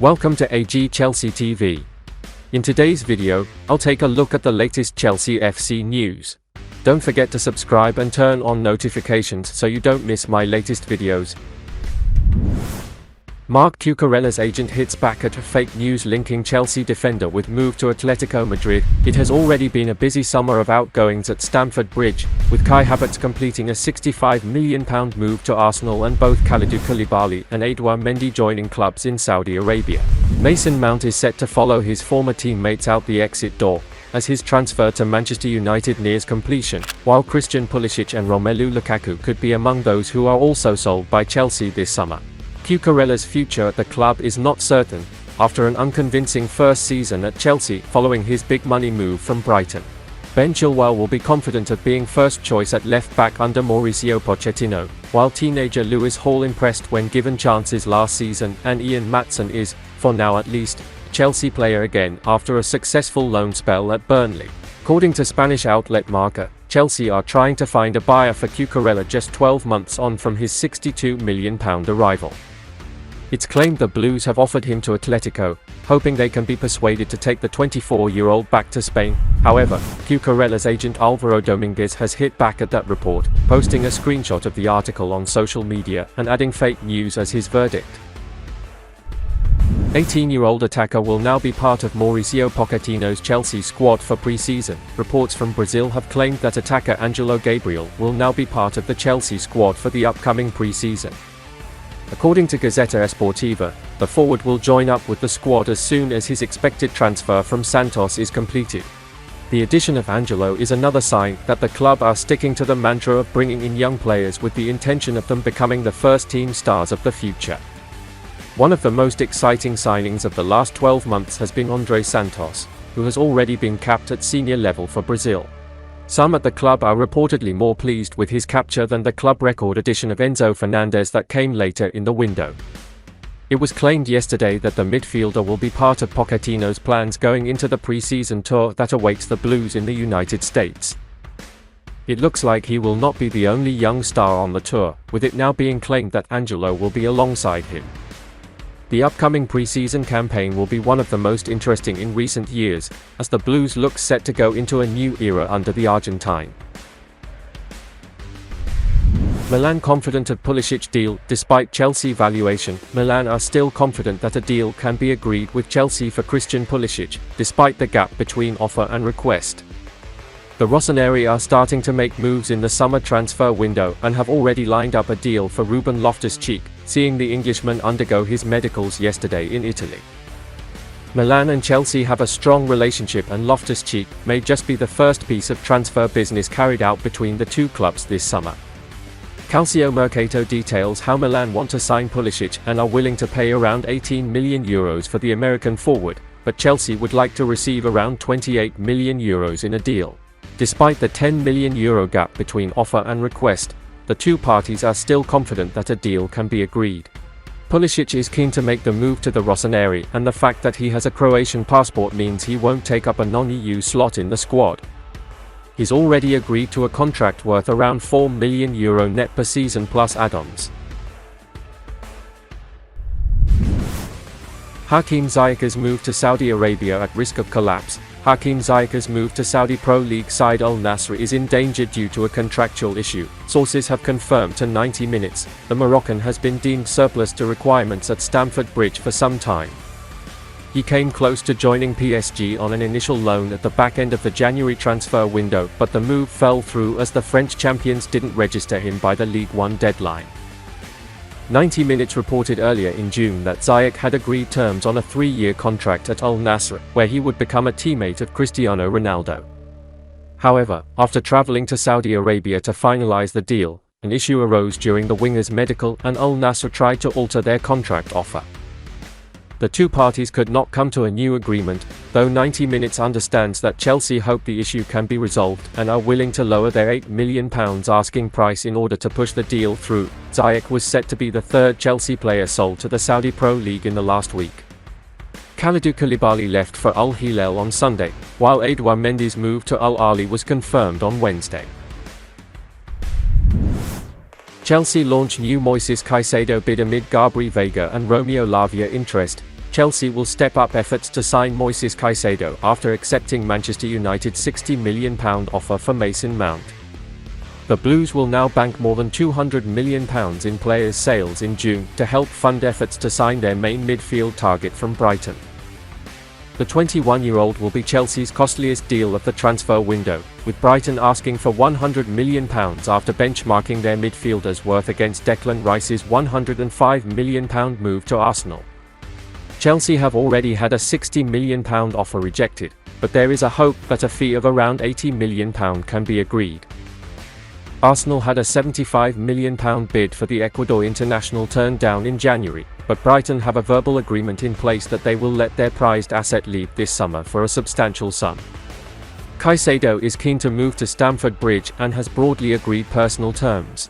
Welcome to AG Chelsea TV. In today's video, I'll take a look at the latest Chelsea FC news. Don't forget to subscribe and turn on notifications so you don't miss my latest videos. Marc Cucurella's agent hits back at fake news linking Chelsea defender with move to Atletico Madrid. It has already been a busy summer of outgoings at Stamford Bridge, with Kai Havertz completing a £65 million move to Arsenal and both Kalidou Koulibaly and Edouard Mendy joining clubs in Saudi Arabia. Mason Mount is set to follow his former teammates out the exit door, as his transfer to Manchester United nears completion, while Christian Pulisic and Romelu Lukaku could be among those who are also sold by Chelsea this summer. Cucurella's future at the club is not certain, after an unconvincing first season at Chelsea following his big money move from Brighton. Ben Chilwell will be confident of being first choice at left-back under Mauricio Pochettino, while teenager Lewis Hall impressed when given chances last season, and Ian Maatsen is, for now at least, a Chelsea player again after a successful loan spell at Burnley. According to Spanish outlet Marca, Chelsea are trying to find a buyer for Cucurella just 12 months on from his £62 million arrival. It's claimed the Blues have offered him to Atletico, hoping they can be persuaded to take the 24-year-old back to Spain. However, Cucurella's agent Alvaro Dominguez has hit back at that report, posting a screenshot of the article on social media and adding fake news as his verdict. 18-year-old attacker will now be part of Mauricio Pochettino's Chelsea squad for pre-season. Reports from Brazil have claimed that attacker Angelo Gabriel will now be part of the Chelsea squad for the upcoming pre-season. According to Gazeta Esportiva, the forward will join up with the squad as soon as his expected transfer from Santos is completed. The addition of Angelo is another sign that the club are sticking to the mantra of bringing in young players with the intention of them becoming the first-team stars of the future. One of the most exciting signings of the last 12 months has been Andre Santos, who has already been capped at senior level for Brazil. Some at the club are reportedly more pleased with his capture than the club record addition of Enzo Fernandez that came later in the window. It was claimed yesterday that the midfielder will be part of Pochettino's plans going into the pre-season tour that awaits the Blues in the United States. It looks like he will not be the only young star on the tour, with it now being claimed that Angelo will be alongside him. The upcoming pre-season campaign will be one of the most interesting in recent years, as the Blues look set to go into a new era under the Argentine. Milan confident of Pulisic deal. Despite Chelsea valuation, Milan are still confident that a deal can be agreed with Chelsea for Christian Pulisic, despite the gap between offer and request. The Rossoneri are starting to make moves in the summer transfer window and have already lined up a deal for Ruben Loftus-Cheek, seeing the Englishman undergo his medicals yesterday in Italy. Milan and Chelsea have a strong relationship, and Loftus-Cheek may just be the first piece of transfer business carried out between the two clubs this summer. Calcio Mercato details how Milan want to sign Pulisic and are willing to pay around €18 million for the American forward, but Chelsea would like to receive around €28 million in a deal. Despite the €10 million gap between offer and request, the two parties are still confident that a deal can be agreed. Pulisic is keen to make the move to the Rossoneri, and the fact that he has a Croatian passport means he won't take up a non-EU slot in the squad. He's already agreed to a contract worth around €4 million net per season plus add-ons. Hakim Ziyech's move to Saudi Arabia at risk of collapse. Hakim Ziyech's move to Saudi Pro League side Al Nassr is in danger due to a contractual issue. Sources have confirmed to 90 Minutes, the Moroccan has been deemed surplus to requirements at Stamford Bridge for some time. He came close to joining PSG on an initial loan at the back end of the January transfer window, but the move fell through as the French champions didn't register him by the League One deadline. 90 Minutes reported earlier in June that Ziyech had agreed terms on a 3-year contract at Al Nassr, where he would become a teammate of Cristiano Ronaldo. However, after traveling to Saudi Arabia to finalize the deal, an issue arose during the winger's medical, and Al Nassr tried to alter their contract offer. The two parties could not come to a new agreement, though 90 Minutes understands that Chelsea hope the issue can be resolved and are willing to lower their £8 million asking price in order to push the deal through. Ziyech was set to be the third Chelsea player sold to the Saudi Pro League in the last week. Kalidou Koulibaly left for Al Hilal on Sunday, while Edouard Mendy's move to Al Ahly was confirmed on Wednesday. Chelsea launch new Moises Caicedo bid amid Gabri Veiga and Romeo Lavia interest. Chelsea will step up efforts to sign Moises Caicedo after accepting Manchester United's £60 million offer for Mason Mount. The Blues will now bank more than £200 million in players' sales in June to help fund efforts to sign their main midfield target from Brighton. The 21-year-old will be Chelsea's costliest deal of the transfer window, with Brighton asking for £100 million after benchmarking their midfielder's worth against Declan Rice's £105 million move to Arsenal. Chelsea have already had a £60 million offer rejected, but there is a hope that a fee of around £80 million can be agreed. Arsenal had a £75 million bid for the Ecuador international turned down in January, but Brighton have a verbal agreement in place that they will let their prized asset leave this summer for a substantial sum. Caicedo is keen to move to Stamford Bridge and has broadly agreed personal terms.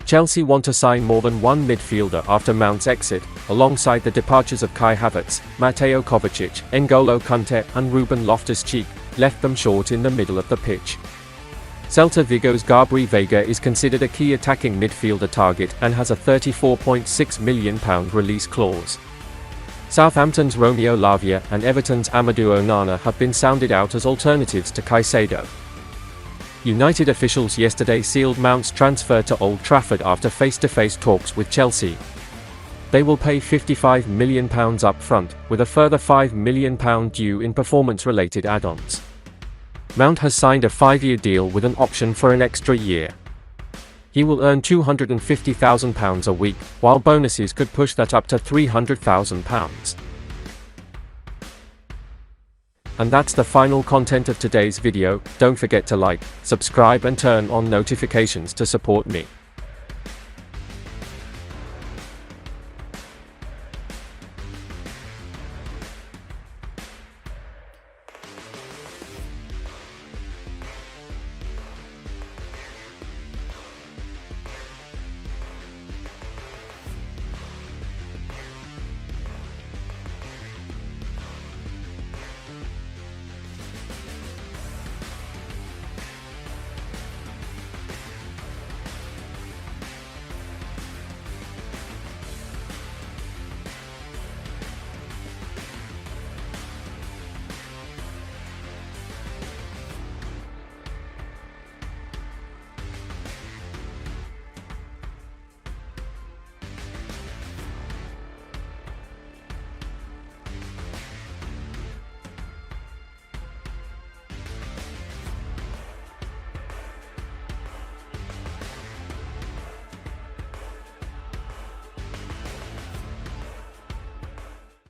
Chelsea want to sign more than one midfielder after Mount's exit, alongside the departures of Kai Havertz, Mateo Kovacic, N'Golo Kante and Ruben Loftus-Cheek, left them short in the middle of the pitch. Celta Vigo's Gabri Veiga is considered a key attacking midfielder target and has a £34.6 million release clause. Southampton's Romeo Lavia and Everton's Amadou Onana have been sounded out as alternatives to Caicedo. United officials yesterday sealed Mount's transfer to Old Trafford after face-to-face talks with Chelsea. They will pay £55 million up front, with a further £5 million due in performance-related add-ons. Mount has signed a 5-year deal with an option for an extra year. He will earn £250,000 a week, while bonuses could push that up to £300,000. And that's the final content of today's video. Don't forget to like, subscribe and turn on notifications to support me.